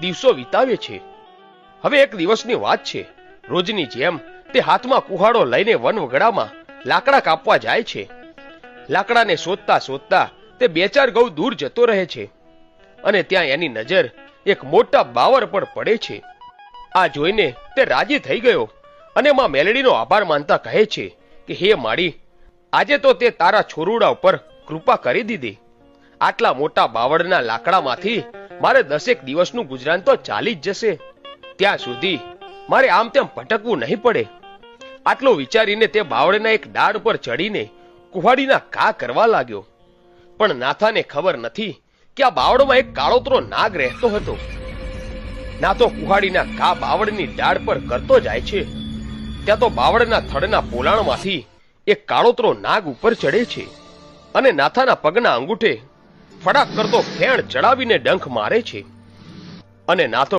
દિવસો વિતાવે છે. હવે એક દિવસની વાત છે. રોજની જેમ તે હાથમાં કુહાડો લઈને વનવગડામાં લાકડા કાપવા જાય છે. લાકડાને શોધતા શોધતા તે 2-4 ગૌ દૂર જતો રહે છે અને ત્યાં એની નજર એક મોટા બાવર પર પડે છે. આ જોઈને તે રાજી થઈ ગયો અને માં મેલડીનો આભાર માનતા કહે છે કે હે માડી, આજે તો તે તારા છોરુડા ઉપર કૃપા કરી દીધી. આટલા મોટા બાવળના લાકડામાંથી મારે 10 દિવસનું ગુજરાન તો ચાલી જ જશે. ત્યાં સુધી મારે આમ તેમ ભટકવું નહીં પડે. આટલું વિચારીને તે બાવળના એક ડાળ પર ચડીને કુહાડીના ઘા કરવા લાગ્યો. પણ નાથાને ખબર નથી કે આ બાવળમાં એક કાળોતરો નાગ રહેતો હતો. ના તો કુહાડીના ઘા બાવળની ડાળ પર કરતો જાય છે, ત્યાં તો બાવળના થડના પોલાણમાંથી એક કાળોતરો નાગ ઉપર ચડે છે અને નાથાના પગના અંગૂઠે ફડાક કરતો ફેણ ચડાવીને ડંખ મારે છે. અને નાથો